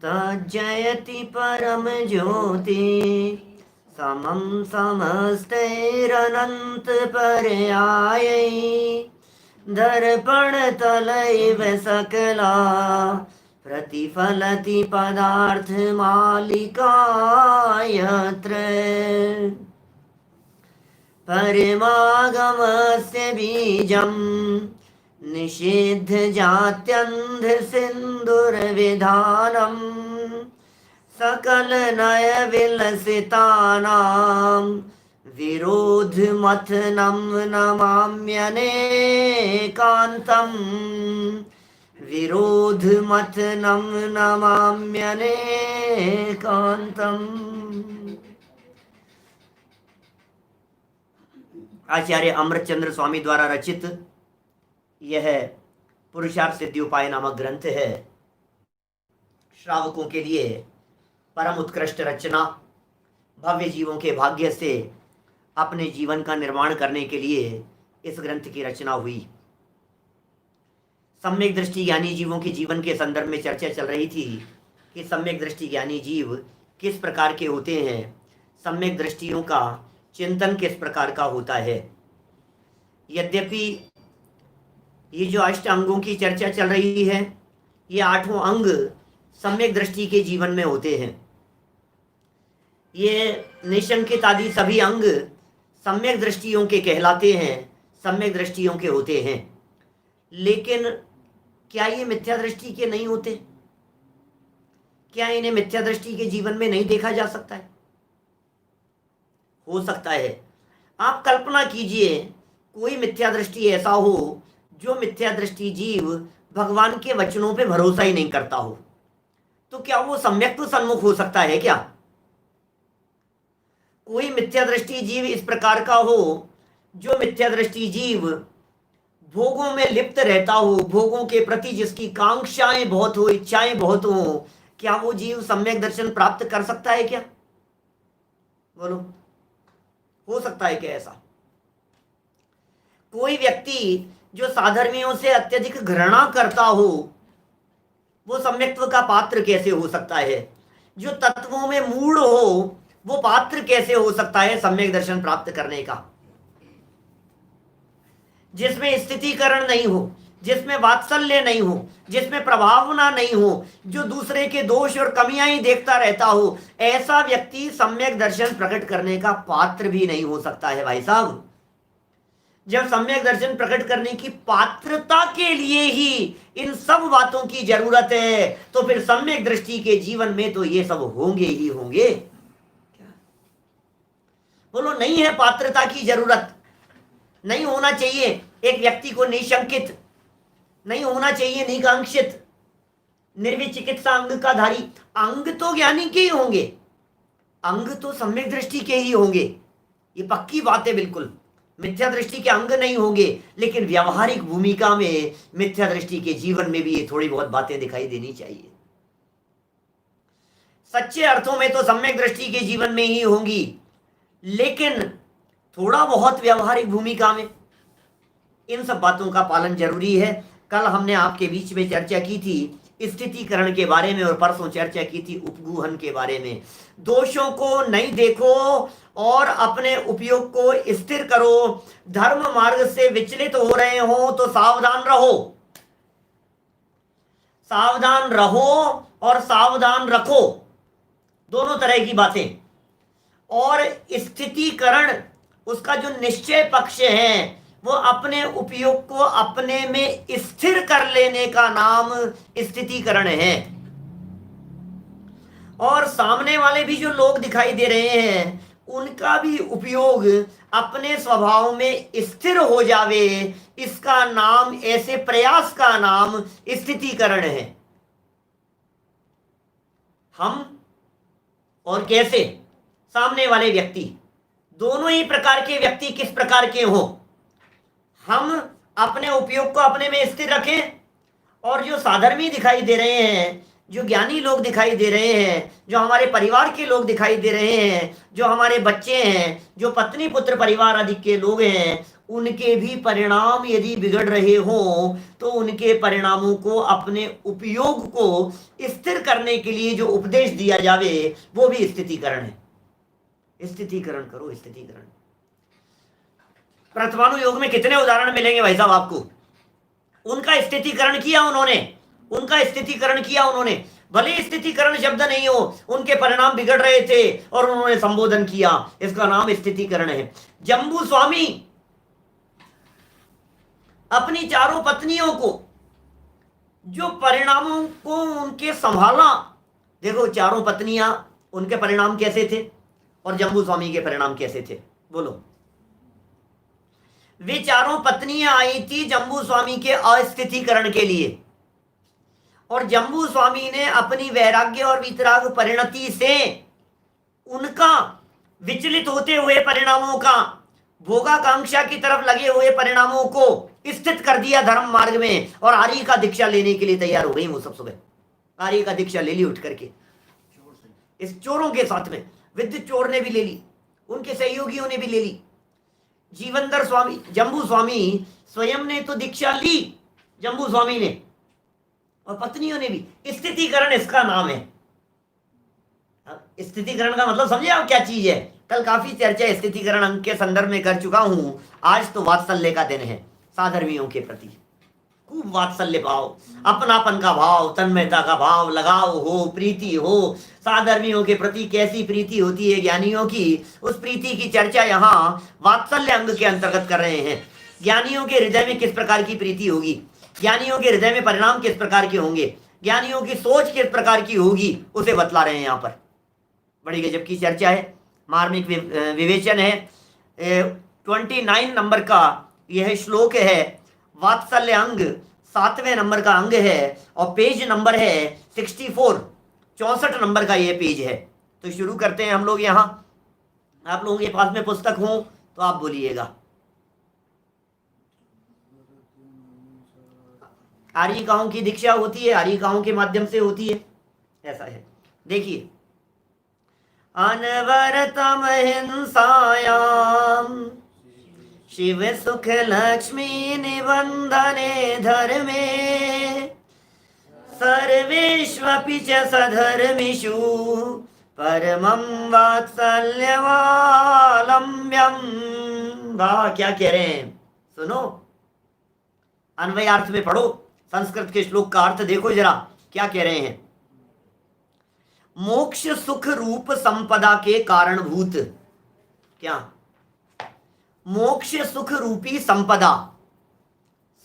तज्जयति परम ज्योति समं समस्तैरनंत पर्यायै दर्पण तलैव सकला प्रतिफलति पदार्थ मालिका यत्र परमागमस्य बीजं निषिद्ध जात्यन्ध सिन्दूरविधानं सकल नय विलसितानां विरोधमथनं नमाम्यनेकान्तं विरोधमथनं नमाम्यनेकान्तम्। आचार्य अमृतचंद्र स्वामी द्वारा रचित यह पुरुषार्थ सिद्धि उपाय नामक ग्रंथ है। श्रावकों के लिए परम उत्कृष्ट रचना, भव्य जीवों के भाग्य से अपने जीवन का निर्माण करने के लिए इस ग्रंथ की रचना हुई। सम्यक दृष्टि ज्ञानी जीवों के जीवन के संदर्भ में चर्चा चल रही थी कि सम्यक दृष्टि ज्ञानी जीव किस प्रकार के होते हैं, सम्यक दृष्टियों का चिंतन किस प्रकार का होता है। यद्यपि ये जो अष्ट अंगों की चर्चा चल रही है, ये आठों अंग सम्यक दृष्टि के जीवन में होते हैं। ये निशंकित आदि सभी अंग सम्यक दृष्टियों के कहलाते हैं, सम्यक दृष्टियों के होते हैं। लेकिन क्या ये मिथ्या दृष्टि के नहीं होते? क्या इन्हें मिथ्या दृष्टि के जीवन में नहीं देखा जा सकता है? हो सकता है। आप कल्पना कीजिए, कोई मिथ्या दृष्टि ऐसा हो जो मिथ्या दृष्टि जीव भगवान के वचनों पे भरोसा ही नहीं करता हो, तो क्या वो सम्यक तो सन्मुख हो सकता है क्या? कोई मिथ्या दृष्टि जीव इस प्रकार का हो जो मिथ्या दृष्टि जीव भोगों में लिप्त रहता हो, भोगों के प्रति जिसकी कांक्षाएं बहुत हो, इच्छाएं बहुत हो, क्या वो जीव सम्यक दर्शन प्राप्त कर सकता है क्या? बोलो, हो सकता है क्या ऐसा? कोई व्यक्ति जो साधर्मियों से अत्यधिक घृणा करता हो, वो सम्यक्त्व का पात्र कैसे हो सकता है? जो तत्वों में मूढ़ हो, वो पात्र कैसे हो सकता है सम्यक दर्शन प्राप्त करने का? जिसमें स्थितिकरण नहीं हो, जिसमें वात्सल्य नहीं हो, जिसमें प्रभावना नहीं हो, जो दूसरे के दोष और कमियां ही देखता रहता हो, ऐसा व्यक्ति सम्यक दर्शन प्रकट करने का पात्र भी नहीं हो सकता है। भाई साहब, जब सम्यक दर्शन प्रकट करने की पात्रता के लिए ही इन सब बातों की जरूरत है, तो फिर सम्यक दृष्टि के जीवन में तो ये सब होंगे ही होंगे। बोलो, नहीं है पात्रता की जरूरत? नहीं होना चाहिए एक व्यक्ति को निशंकित, नहीं होना चाहिए निकांक्षित, निर्विचिकित्सा अंग का धारी। अंग तो ज्ञानी के ही होंगे, अंग तो सम्यक दृष्टि के ही होंगे, ये पक्की बात है बिल्कुल। मिथ्या दृष्टि के अंग नहीं होंगे, लेकिन व्यावहारिक भूमिका में मिथ्या दृष्टि के जीवन में भी ये थोड़ी बहुत बातें दिखाई देनी चाहिए। सच्चे अर्थों में तो सम्यक दृष्टि के जीवन में ही होंगी, लेकिन थोड़ा बहुत व्यावहारिक भूमिका में इन सब बातों का पालन जरूरी है। कल हमने आपके बीच में चर्चा की थी स्थितिकरण के बारे में, और परसों चर्चा की थी उपगूहन के बारे में। दोषों को नहीं देखो और अपने उपयोग को स्थिर करो। धर्म मार्ग से विचलित हो रहे हो तो सावधान रहो, सावधान रहो और सावधान रखो, दोनों तरह की बातें। और स्थितिकरण, उसका जो निश्चय पक्ष है, वो अपने उपयोग को अपने में स्थिर कर लेने का नाम स्थितिकरण है। और सामने वाले भी जो लोग दिखाई दे रहे हैं, उनका भी उपयोग अपने स्वभाव में स्थिर हो जावे, इसका नाम, ऐसे प्रयास का नाम स्थितिकरण है। हम और कैसे सामने वाले व्यक्ति, दोनों ही प्रकार के व्यक्ति किस प्रकार के हों, हम अपने उपयोग को अपने में स्थिर रखें। और जो साधर्मी दिखाई दे रहे हैं, जो ज्ञानी लोग दिखाई दे रहे हैं, जो हमारे परिवार के लोग दिखाई दे रहे हैं, जो हमारे बच्चे हैं, जो पत्नी पुत्र परिवार आदि के लोग हैं, उनके भी परिणाम यदि बिगड़ रहे हों तो उनके परिणामों को, अपने उपयोग को स्थिर करने के लिए जो उपदेश दिया जावे वो भी स्थितीकरण है। स्थितीकरण करो, स्थितीकरण। परमाणु योग में कितने उदाहरण मिलेंगे भाई साहब आपको? उनका स्थितीकरण किया उन्होंने, उनका स्थितीकरण किया उन्होंने। भले स्थितीकरण शब्द नहीं हो, उनके परिणाम बिगड़ रहे थे और उन्होंने संबोधन किया, इसका नाम स्थितीकरण है। जम्बू स्वामी अपनी चारों पत्नियों को जो परिणामों को उनके संभाला, देखो चारों पत्नियां, उनके परिणाम कैसे थे और जम्बू स्वामी के परिणाम कैसे थे, बोलो। वे चारों पत्नियां आई थी जम्बू स्वामी के अस्थितीकरण के लिए, और जम्बू स्वामी ने अपनी वैराग्य और वितराग परिणति से उनका विचलित होते हुए परिणामों का, भोगाकांक्षा की तरफ लगे हुए परिणामों को स्थित कर दिया धर्म मार्ग में, और आर्य का दीक्षा लेने के लिए तैयार हो गई। वो सब सुबह आर्य का दीक्षा ले ली उठ करके, इस चोरों के साथ में। विद्युत चोर ने भी ले ली, उनके सहयोगियों ने भी ले ली। जीवनधर स्वामी, जम्बू स्वामी स्वयं ने तो दीक्षा ली, जम्बू स्वामी ने, और पत्नियों ने भी। स्थितीकरण इसका नाम है। स्थितीकरण का मतलब समझे आप क्या चीज है? कल काफी चर्चा स्थितीकरण अंक के संदर्भ में कर चुका हूं। आज तो वात्सल्य का दिन है, साधर्मियों के प्रति खूब वात्सल्य भाव, अपनापन का भाव, तन्मयता का भाव, लगाव हो, प्रीति हो। साधर्मियों के प्रति कैसी प्रीति होती है ज्ञानियों की, उस प्रीति की चर्चा यहाँ वात्सल्य अंग के अंतर्गत कर रहे हैं। ज्ञानियों के हृदय में किस प्रकार की प्रीति होगी, ज्ञानियों के हृदय में परिणाम किस प्रकार के होंगे, ज्ञानियों की सोच किस प्रकार की होगी, उसे बतला रहे हैं यहाँ पर। बड़ी गजब की चर्चा है, मार्मिक विवेचन है। 29 नंबर का यह श्लोक है, वात्सल्य अंग 7वें नंबर का अंग है, और पेज नंबर है 64, 64 नंबर का यह पेज है। तो शुरू करते हैं हम लोग। यहाँ आप लोगों के पास में पुस्तक हो तो आप बोलिएगा। आर्यिकाओं की दीक्षा होती है, आर्यिकाओं के माध्यम से होती है, ऐसा है। देखिए, अनवरतम हिंसायाम शिव सुख लक्ष्मी निबंधने धर्मे सर्वेष्वपि च सधर्मिषु परमं वात्सल्यमालम्ब्यम। वाह, क्या कह रहे हैं सुनो, अन्वयार्थ में पढ़ो। संस्कृत के श्लोक का अर्थ देखो जरा, क्या कह रहे हैं। मोक्ष सुख रूप संपदा के कारणभूत, क्या मोक्ष सुख रूपी संपदा,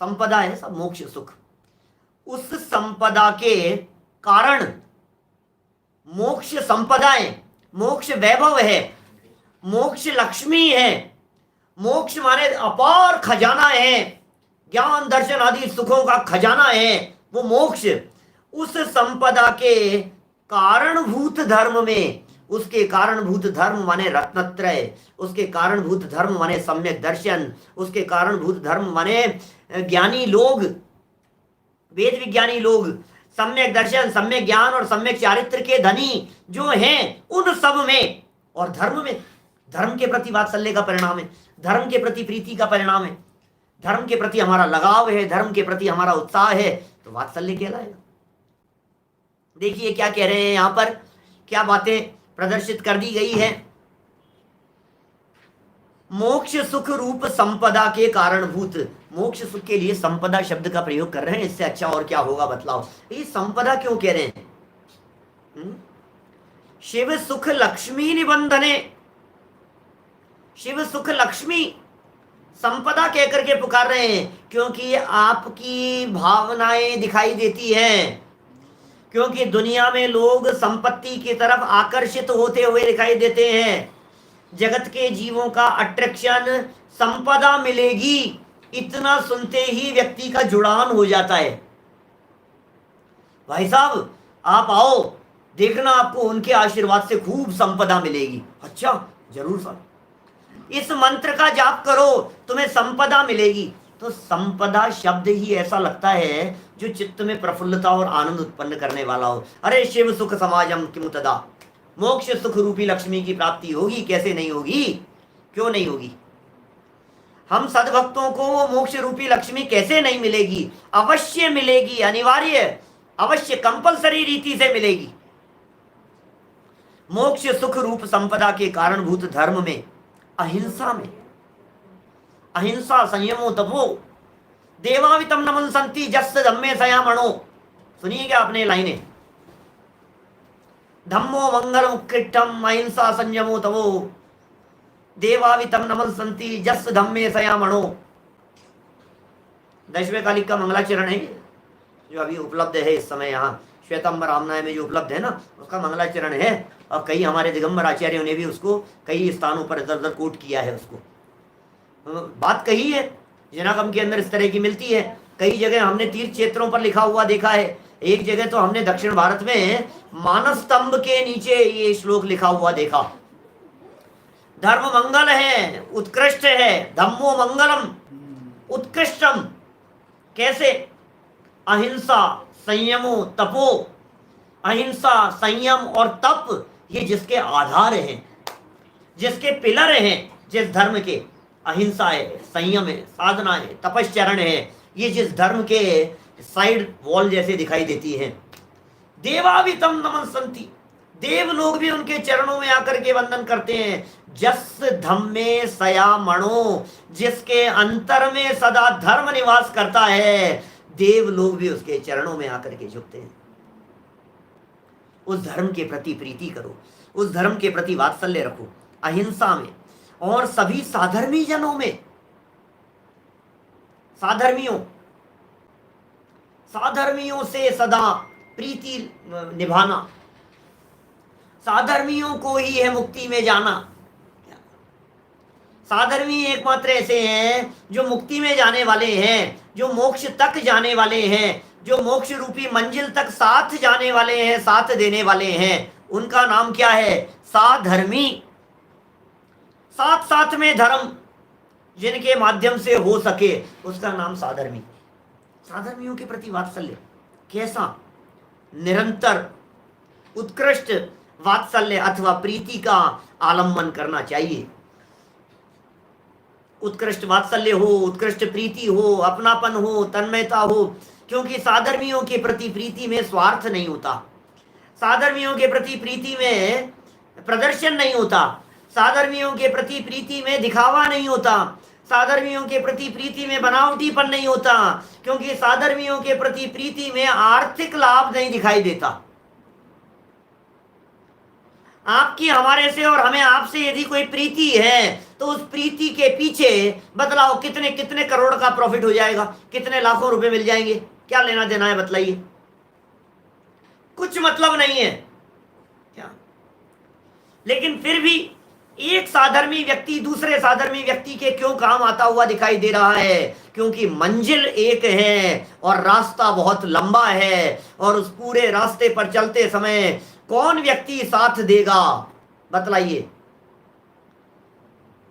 संपदा है सब, मोक्ष सुख, उस संपदा के कारण, मोक्ष संपदा है, मोक्ष वैभव है, मोक्ष लक्ष्मी है। मोक्ष माने अपार खजाना है, ज्ञान दर्शन आदि सुखों का खजाना है वो मोक्ष। उस संपदा के कारणभूत धर्म में, उसके कारणभूत धर्म माने रत्नत्रय, उसके कारणभूत धर्म माने सम्यक दर्शन, उसके कारणभूत धर्म माने ज्ञानी लोग, वेद विज्ञानी लोग, सम्यक दर्शन, सम्यक ज्ञान और सम्यक चारित्र के धनी जो हैं, उन सब में, और धर्म में, धर्म के प्रति वात्सल्य का परिणाम है, धर्म के प्रति प्रीति का परिणाम है, धर्म के प्रति हमारा लगाव है, धर्म के प्रति हमारा उत्साह है, तो वात्सल्य कहलाएगा। देखिए क्या कह रहे हैं यहां पर, क्या बातें प्रदर्शित कर दी गई है। मोक्ष सुख रूप संपदा के कारणभूत, मोक्ष सुख के लिए संपदा शब्द का प्रयोग कर रहे हैं, इससे अच्छा और क्या होगा बतलाओ। ये संपदा क्यों कह रहे हैं? शिव सुख लक्ष्मी निबंधने, शिव सुख लक्ष्मी संपदा कहकर के पुकार रहे हैं, क्योंकि आपकी भावनाएं दिखाई देती हैं, क्योंकि दुनिया में लोग संपत्ति की तरफ आकर्षित होते हुए दिखाई देते हैं। जगत के जीवों का अट्रैक्शन संपदा मिलेगी, इतना सुनते ही व्यक्ति का जुड़ान हो जाता है। भाई साहब आप आओ, देखना आपको उनके आशीर्वाद से खूब संपदा मिलेगी। अच्छा जरूर साहब, इस मंत्र का जाप करो तुम्हें संपदा मिलेगी। तो संपदा शब्द ही ऐसा लगता है जो चित्त में प्रफुल्लता और आनंद उत्पन्न करने वाला हो। अरे शिव सुख समाजम किमुतदा, मोक्ष सुख रूपी लक्ष्मी की प्राप्ति होगी, कैसे नहीं होगी, क्यों नहीं होगी। हम सद्भक्तों को वो मोक्ष रूपी लक्ष्मी कैसे नहीं मिलेगी? अवश्य मिलेगी, अनिवार्य, अवश्य, कंपलसरी रीति से मिलेगी। मोक्ष सुख रूप संपदा के कारणभूत धर्म में, अहिंसा में, अहिंसा संयमो तपो देवावितम नमन संति जस्य धम्मे सयामणो। सुनिए क्या आपने लाइनें, धम्मो मंगलम उत्कृष्टम अहिंसा संयमो तपो देवावितम नमन संति जस्य धम्मे सयामणो। 10वें कालिक का मंगलाचरण है जो अभी उपलब्ध है इस समय यहाँ श्वेतांबर रामनाय में जो उपलब्ध है ना, उसका मंगलाचरण है। और कई हमारे दिगंबर आचार्यों ने भी उसको कई स्थानों पर इधर उधर कोट किया है। उसको बात कही है, जिनागम के अंदर इस तरह की मिलती है। कई जगह हमने तीर्थ क्षेत्रों पर लिखा हुआ देखा है। एक जगह तो हमने दक्षिण भारत में मानस स्तंभ के नीचे ये श्लोक लिखा हुआ देखा, धर्म मंगल है, उत्कृष्ट है, धम्मो मंगलम उत्कृष्टम। कैसे? अहिंसा संयमो तपो। अहिंसा संयम और तप ये जिसके आधार हैं, जिसके पिलर हैं, जिस धर्म के, अहिंसा है, संयम है, साधना है, तपश्चरण है, ये जिस धर्म के साइड वॉल जैसे दिखाई देती है। देवावितम नमन संति, देव लोग भी उनके चरणों में आकर के वंदन करते हैं। जस धम्मे सयामणो, जिसके अंतर में सदा धर्म निवास करता है, देव लोग भी उसके चरणों में आकर के झुकते हैं। उस धर्म के प्रति प्रीति करो, उस धर्म के प्रति वात्सल्य रखो, अहिंसा में और सभी साधर्मी जनों में। साधर्मियों से सदा प्रीति निभाना, साधर्मियों को ही है मुक्ति में जाना। साधर्मी एकमात्र ऐसे हैं जो मुक्ति में जाने वाले हैं, जो मोक्ष तक जाने वाले हैं, जो मोक्ष रूपी मंजिल तक साथ जाने वाले हैं, साथ देने वाले हैं। उनका नाम क्या है? साधर्मी। साथ साथ में धर्म जिनके माध्यम से हो सके, उसका नाम साधर्मी। साधर्मियों के प्रति वात्सल्य कैसा? निरंतर उत्कृष्ट वात्सल्य अथवा प्रीति का आलंबन करना चाहिए। उत्कृष्ट वात्सल्य हो, उत्कृष्ट प्रीति हो, अपनापन हो, तन्मयता हो। क्योंकि साधर्मियों के प्रति प्रीति में स्वार्थ नहीं होता, साधर्मियों के प्रति प्रीति में प्रदर्शन नहीं होता, साधर्मियों के प्रति प्रीति में दिखावा नहीं होता, साधर्मियों के प्रति प्रीति में बनावटीपन नहीं होता। क्योंकि साधर्मियों के प्रति प्रीति में आर्थिक लाभ नहीं दिखाई देता। आपकी हमारे से और हमें आपसे यदि कोई प्रीति है तो उस प्रीति के पीछे बतलाओ कितने कितने करोड़ का प्रॉफिट हो जाएगा, कितने लाखों रुपए मिल जाएंगे, क्या लेना देना है बतलाइए? कुछ मतलब नहीं है क्या? लेकिन फिर भी एक साधर्मी व्यक्ति दूसरे साधर्मी व्यक्ति के क्यों काम आता हुआ दिखाई दे रहा है? क्योंकि मंजिल एक है और रास्ता बहुत लंबा है, और उस पूरे रास्ते पर चलते समय कौन व्यक्ति साथ देगा बतलाइए?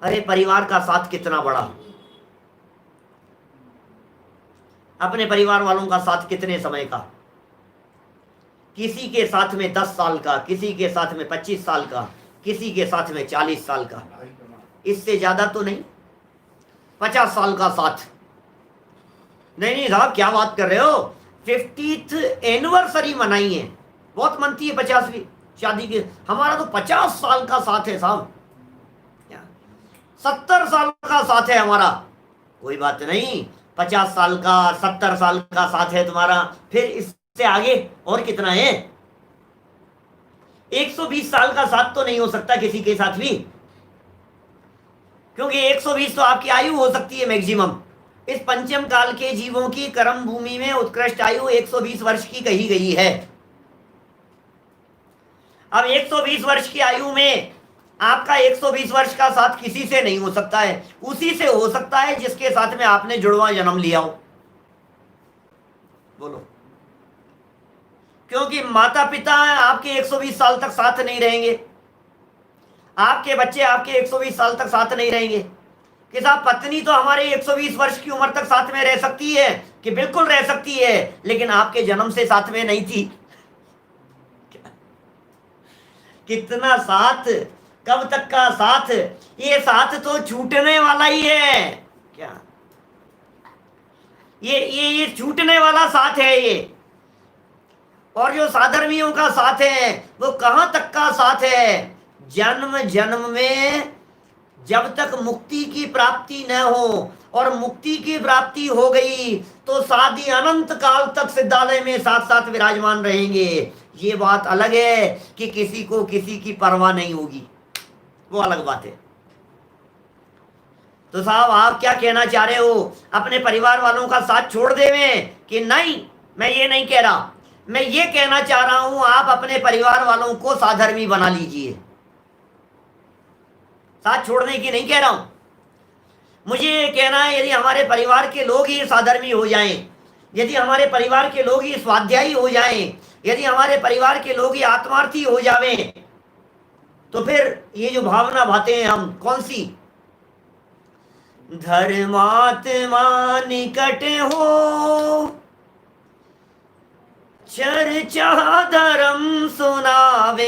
अरे परिवार का साथ कितना बड़ा, अपने परिवार वालों का साथ कितने समय का, किसी के साथ में 10 साल का, किसी के साथ में 25 साल का, किसी के साथ में 40 साल का, इससे ज्यादा तो नहीं। 50 साल का साथ नहीं साहब, क्या बात कर रहे हो? 50th एनिवर्सरी मनाई है, बहुत मनती है 50वीं शादी के। हमारा तो 50 साल का साथ है साहब, 70 साल का साथ है हमारा। कोई बात नहीं, 50 साल का 70 साल का साथ है तुम्हारा, फिर इससे आगे और कितना है? 120 साल का साथ तो नहीं हो सकता किसी के साथ भी, क्योंकि 120 तो आपकी आयु हो सकती है मैक्सिमम। इस पंचम काल के जीवों की कर्म भूमि में उत्कृष्ट आयु 120 वर्ष की कही गई है। अब 120 वर्ष की आयु में आपका 120 वर्ष का साथ किसी से नहीं हो सकता है, उसी से हो सकता है जिसके साथ में आपने जुड़वा जन्म लिया हो। बोलो, क्योंकि माता पिता आपके 120 साल तक साथ नहीं रहेंगे, आपके बच्चे आपके 120 साल तक साथ नहीं रहेंगे। कि साहब पत्नी तो हमारे 120 वर्ष की उम्र तक साथ में रह सकती है, कि बिल्कुल रह सकती है, लेकिन आपके जन्म से साथ में नहीं थी। कितना साथ, कब तक का साथ? ये साथ तो छूटने वाला ही है। क्या ये छूटने वाला साथ है ये। और जो साधर्मियों का साथ है वो कहां तक का साथ है? जन्म जन्म में जब तक मुक्ति की प्राप्ति न हो, और मुक्ति की प्राप्ति हो गई तो साधी अनंत काल तक सिद्धालय में साथ साथ विराजमान रहेंगे। ये बात अलग है कि किसी को किसी की परवाह नहीं होगी, वो अलग बात है। तो साहब आप क्या कहना चाह रहे हो? अपने परिवार वालों का साथ छोड़ देवें कि नहीं? मैं ये नहीं कह रहा, मैं ये कहना चाह रहा हूं आप अपने परिवार वालों को साधर्मी बना लीजिए। साथ छोड़ने की नहीं कह रहा हूं। मुझे ये कहना है यदि हमारे परिवार के लोग ही साधर्मी हो जाएं, यदि हमारे परिवार के लोग ही स्वाध्यायी हो जाएं, यदि हमारे परिवार के लोग ही आत्मार्थी हो जावें, तो फिर ये जो भावना भाते हैं हम कौन सी? धर्मात्मा निकट हो, चर्चा धर्म सुनावे।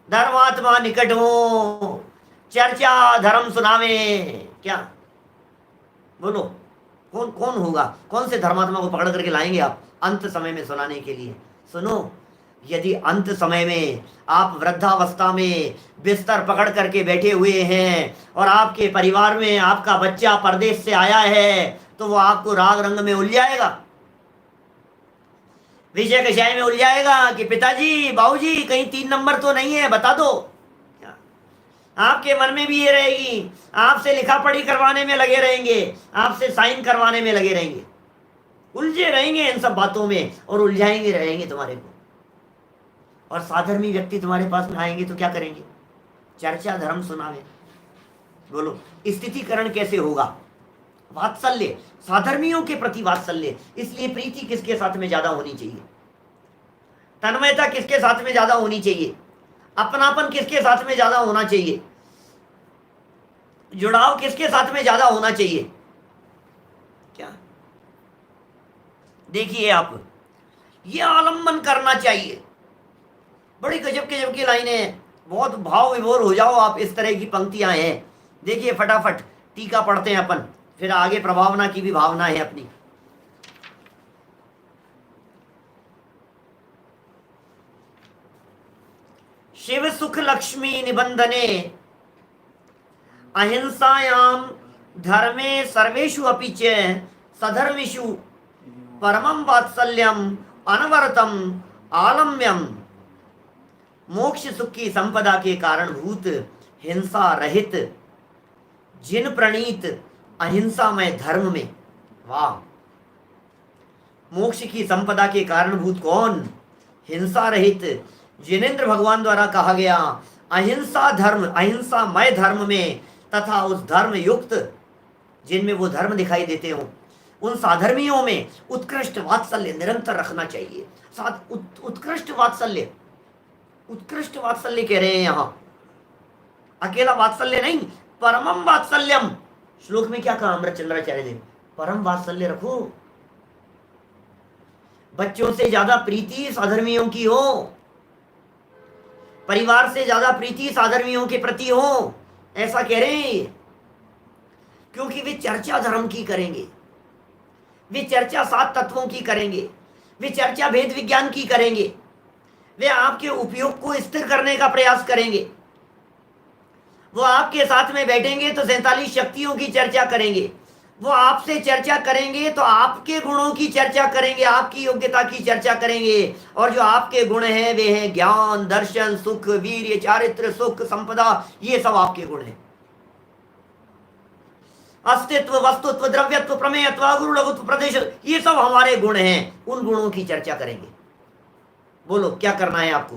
धर्मात्मा निकट हो, चर्चा धर्म सुनावे। क्या बोलो, कौन कौन होगा? कौन से धर्मात्मा को पकड़ करके लाएंगे आप अंत समय में सुनाने के लिए? सुनो, यदि अंत समय में आप वृद्धावस्था में बिस्तर पकड़ करके बैठे हुए हैं और आपके परिवार में आपका बच्चा परदेश से आया है, तो वो आपको राग रंग में उलझाएगा, विषय कषाय में उलझाएगा कि पिताजी बाबूजी कहीं 3 नंबर तो नहीं है, बता दो। आपके मन में भी ये रहेगी, आपसे लिखा पढ़ी करवाने में लगे रहेंगे, आपसे साइन करवाने में लगे रहेंगे, उलझे रहेंगे इन सब बातों में और उलझाएंगे रहेंगे तुम्हारे को। और साधर्मी व्यक्ति तुम्हारे पास में आएंगे तो क्या करेंगे? चर्चा धर्म सुनावे। बोलो, स्थितिकरण कैसे होगा? वात्सल्य, साधर्मियों के प्रति वात्सल्य। इसलिए प्रीति किसके साथ में ज्यादा होनी चाहिए? तन्मयता किसके साथ में ज्यादा होनी चाहिए? अपनापन किसके साथ में ज्यादा होना चाहिए? जुड़ाव किसके साथ में ज्यादा होना चाहिए? क्या देखिए आप, ये आलम्बन करना चाहिए। बड़ी गजब गजब की लाइनें हैं, बहुत भाव विभोर हो जाओ आप। इस तरह की पंक्तियां हैं। देखिए फटाफट टीका पढ़ते हैं अपन, फिर आगे प्रभावना की भी भावना है अपनी। शिव सुख लक्ष्मी निबंधने अहिंसायाम धर्मे सर्वेषु अपि च सधर्मिषु परमं वात्सल्यम अनवरतम आलम्यम। मोक्ष सुख की संपदा के कारणभूत हिंसा रहित जिन प्रणीत अहिंसामय धर्म में, वाह, मोक्ष की संपदा के कारणभूत कौन? हिंसा रहित, जिनेन्द्र भगवान द्वारा कहा गया अहिंसा धर्म, अहिंसामय धर्म में, तथा उस धर्म युक्त जिनमें वो धर्म दिखाई देते हो, उन साधर्मियों में उत्कृष्ट वात्सल्य निरंतर रखना चाहिए। उत्कृष्ट वात्सल्य, उत्कृष्ट वात्सल्य कह रहे हैं यहां, अकेला वात्सल्य नहीं, परमम वात्सल्यम। श्लोक में क्या कहा अमृतचंद्राचार्य ने? परम वात्सल्य रखो। बच्चों से ज्यादा प्रीति साधर्मियों की हो, परिवार से ज्यादा प्रीति साधर्मियों के प्रति हो, ऐसा कह रहे हैं। क्योंकि वे चर्चा धर्म की करेंगे, वे चर्चा 7 तत्वों की करेंगे, वे चर्चा भेद विज्ञान की करेंगे, वे आपके उपयोग को स्थिर करने का प्रयास करेंगे। वो आपके साथ में बैठेंगे तो 47 शक्तियों की चर्चा करेंगे। वो आपसे चर्चा करेंगे तो आपके गुणों की चर्चा करेंगे, आपकी योग्यता की चर्चा करेंगे। और जो आपके गुण हैं वे हैं ज्ञान, दर्शन, सुख, वीर्य, चारित्र, सुख, संपदा, ये सब आपके गुण हैं। अस्तित्व, वस्तुत्व, द्रव्यत्व, प्रमेयत्व, अगुरुणत्व, प्रदेश, ये सब हमारे गुण हैं। उन गुणों की चर्चा करेंगे। बोलो क्या करना है आपको?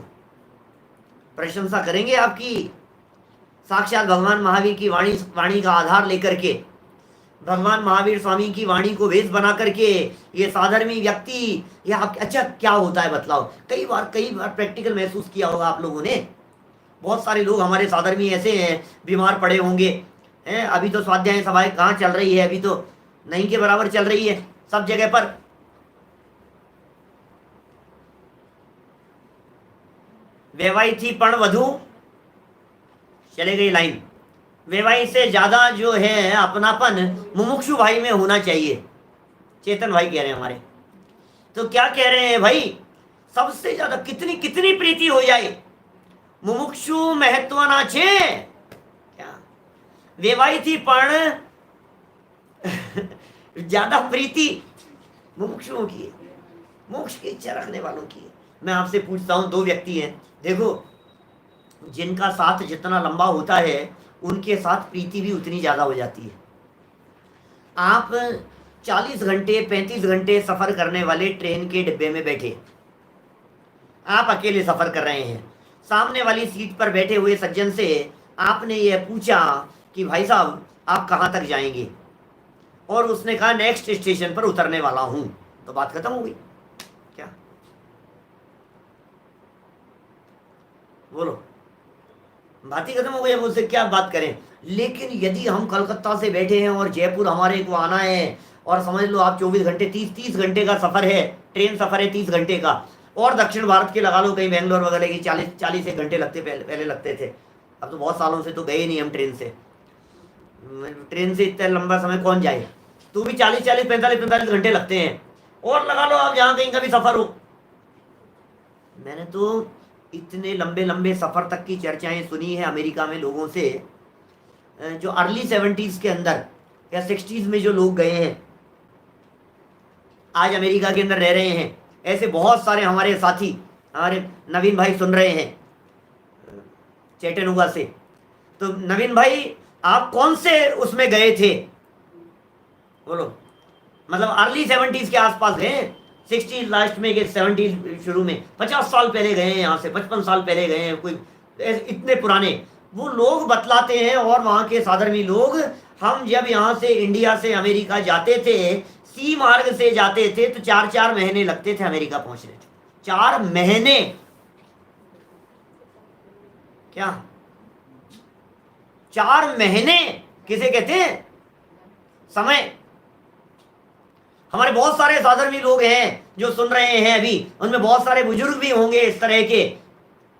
प्रशंसा करेंगे आपकी। साक्षात भगवान महावीर की वाणी का आधार लेकर के, भगवान महावीर स्वामी की वाणी को वेश बना करके ये साधर्मी व्यक्ति, ये आप, अच्छा क्या होता है बतलाओ? कई बार प्रैक्टिकल महसूस किया होगा आप लोगों ने। बहुत सारे लोग हमारे साधर्मी ऐसे हैं, बीमार पड़े होंगे हैं। अभी तो स्वाध्याय सभाएं कहाँ चल रही है, अभी तो नहीं के बराबर चल रही है सब जगह पर। वेवाई थी पण वधु, चले गई लाइन। वैवाहिक से ज्यादा जो है अपनापन मुमुक्षु भाई में होना चाहिए। चेतन भाई कह रहे हैं हमारे। तो क्या कह रहे हैं भाई, सबसे ज्यादा कितनी कितनी प्रीति हो जाए, मुमुक्षु महत्व ना छे क्या, वैवाहिक पण ज्यादा प्रीति मुमुक्षुओं की है, मोक्ष की इच्छा रखने वालों की है। मैं आपसे पूछता हूं, दो व्यक्ति हैं, देखो जिनका साथ जितना लंबा होता है उनके साथ प्रीति भी उतनी ज्यादा हो जाती है। आप 40 घंटे 35 घंटे सफर करने वाले ट्रेन के डिब्बे में बैठे, आप अकेले सफर कर रहे हैं, सामने वाली सीट पर बैठे हुए सज्जन से आपने यह पूछा कि भाई साहब आप कहाँ तक जाएंगे, और उसने कहा नेक्स्ट स्टेशन पर उतरने वाला हूं, तो बात खत्म हो गई। क्या बोलो, बात ही खत्म हो गई, अब उससे क्या बात करें। लेकिन यदि हम कलकत्ता से बैठे हैं और जयपुर हमारे को आना है, और समझ लो आप 24 घंटे 30 घंटे का सफर है, ट्रेन सफर है 30 घंटे का, और दक्षिण भारत के लगा लो कहीं बेंगलोर वगैरह की 40 एक घंटे लगते, पहले लगते थे, अब तो बहुत सालों से तो गए नहीं हम ट्रेन से। ट्रेन से इतना लंबा समय कौन जाए, तो भी 40 45 घंटे लगते हैं, और लगा लो आप जहाँ कहीं का भी सफर हो। मैंने तो इतने लंबे लंबे सफर तक की चर्चाएं सुनी है अमेरिका में लोगों से, जो अर्ली 70s के अंदर या 60s में जो लोग गए हैं, आज अमेरिका के अंदर रह रहे हैं। ऐसे बहुत सारे हमारे साथी, हमारे नवीन भाई सुन रहे हैं चैटनुगा से। तो नवीन भाई आप कौन से उसमें गए थे, बोलो, मतलब अर्ली 70s के आसपास गए, 60 लास्ट में के 70 शुरू में, 50 साल पहले गए हैं, यहाँ से 55 साल पहले गए हैं, कोई इतने पुराने वो लोग बतलाते हैं। और वहाँ के साधर्मी लोग, हम जब यहाँ से इंडिया से अमेरिका जाते थे, सी मार्ग से जाते थे, तो 4 महीने लगते थे अमेरिका पहुंचने थे। 4 महीने, क्या 4 महीने किसे कहते हैं समय। हमारे बहुत सारे साधर्मी लोग हैं जो सुन रहे हैं अभी, उनमें बहुत सारे बुजुर्ग भी होंगे इस तरह के,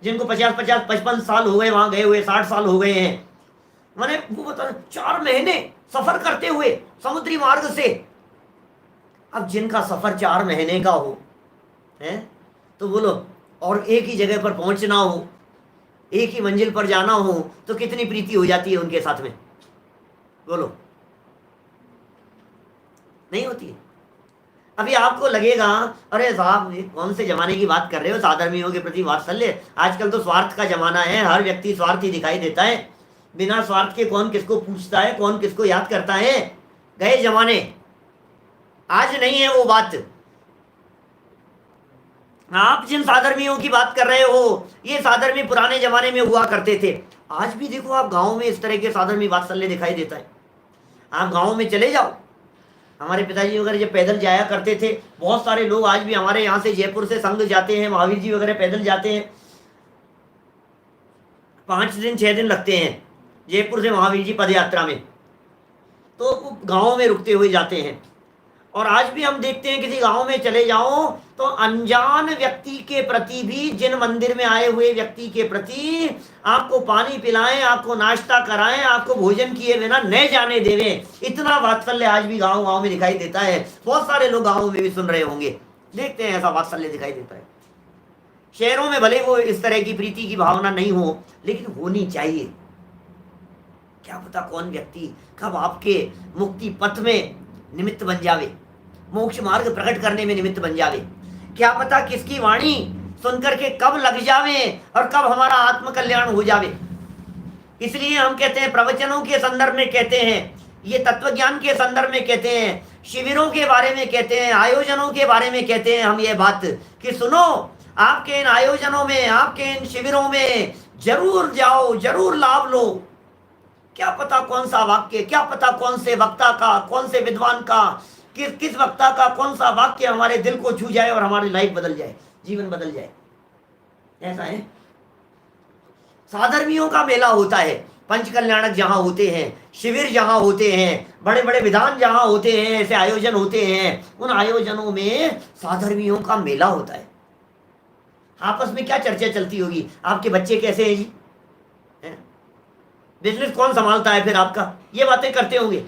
जिनको 50-55 साल हो गए वहां गए हुए, 60 साल हो गए हैं। मैंने वो बता, 4 महीने सफर करते हुए समुद्री मार्ग से। अब जिनका सफर 4 महीने का हो है, तो बोलो, और एक ही जगह पर पहुंचना हो, एक ही मंजिल पर जाना हो, तो कितनी प्रीति हो जाती है उनके साथ में, बोलो, नहीं होती है। अभी आपको लगेगा अरे साहब ये कौन से जमाने की बात कर रहे हो, साधर्मियों के प्रति वात्सल्य, आजकल तो स्वार्थ का जमाना है, हर व्यक्ति स्वार्थी दिखाई देता है, बिना स्वार्थ के कौन किसको पूछता है, कौन किसको याद करता है। गए जमाने, आज नहीं है वो बात। आप जिन साधर्मियों की बात कर रहे हो, ये साधर्मी पुराने जमाने में हुआ करते थे। आज भी देखो आप गांव में इस तरह के साधर्मी वात्सल्य दिखाई देता है। आप गांव में चले जाओ, हमारे पिताजी वगैरह जब पैदल जाया करते थे, बहुत सारे लोग आज भी हमारे यहाँ से जयपुर से संघ जाते हैं, महावीर जी वगैरह पैदल जाते हैं, 5 दिन 6 दिन लगते हैं जयपुर से महावीर जी पद यात्रा में, तो गाँव में रुकते हुए जाते हैं। और आज भी हम देखते हैं किसी गांव में चले जाओ तो अनजान व्यक्ति के प्रति भी, जिन मंदिर में आए हुए व्यक्ति के प्रति आपको पानी पिलाएं, आपको नाश्ता कराएं, आपको भोजन किए बिना न जाने देवें, इतना वात्सल्य आज भी गांव गांव में दिखाई देता है। बहुत सारे लोग गांव में भी सुन रहे होंगे, देखते हैं ऐसा वात्सल्य दिखाई देता है। शहरों में भले वो इस तरह की प्रीति की भावना नहीं हो, लेकिन होनी चाहिए। क्या पता कौन व्यक्ति कब आपके मुक्ति पथ में निमित्त बन जावे, मोक्ष मार्ग प्रकट करने में निमित्त बन जावे। क्या पता किसकी वाणी सुनकर के कब लग जावे और कब हमारा आत्म कल्याण हो जावे। इसलिए हम कहते हैं, प्रवचनों के संदर्भ में कहते हैं, ये तत्वज्ञान के संदर्भ में कहते हैं, शिविरों के बारे में कहते हैं, आयोजनों के बारे में कहते हैं हम ये बात कि सुनो, आपके इन आयोजनों में, आपके इन शिविरों में जरूर जाओ, जरूर लाभ लो। क्या पता कौन सा वाक्य, क्या पता कौन से वक्ता का, कौन से विद्वान का, किस वक्ता का कौन सा वाक्य हमारे दिल को छू जाए और हमारी लाइफ बदल जाए, जीवन बदल जाए। ऐसा है, साधर्मियों का मेला होता है, पंच कल्याणक जहां होते हैं, शिविर जहां होते हैं, बड़े बड़े विधान जहां होते हैं, ऐसे आयोजन होते हैं, उन आयोजनों में साधर्मियों का मेला होता है। आपस में क्या चर्चा चलती होगी, आपके बच्चे कैसे हैं जी, बिजनेस कौन संभालता है फिर आपका, ये बातें करते होंगे।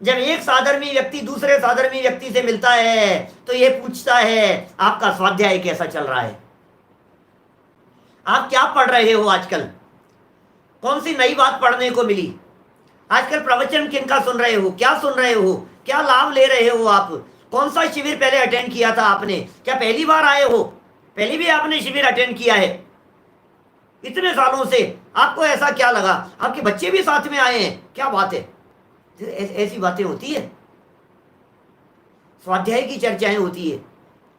जब एक साधर्मी व्यक्ति दूसरे साधर्मी व्यक्ति से मिलता है तो ये पूछता है आपका स्वाध्याय कैसा चल रहा है, आप क्या पढ़ रहे हो आजकल, कौन सी नई बात पढ़ने को मिली, आजकल प्रवचन किनका सुन रहे हो, क्या सुन रहे हो, क्या लाभ ले रहे हो, आप कौन सा शिविर पहले अटेंड किया था आपने, क्या पहली बार आए हो, पहली भी आपने शिविर अटेंड किया है इतने सालों से, आपको ऐसा क्या लगा, आपके बच्चे भी साथ में आए हैं, क्या बात है। ऐसी बातें होती है, स्वाध्याय की चर्चाएं होती है।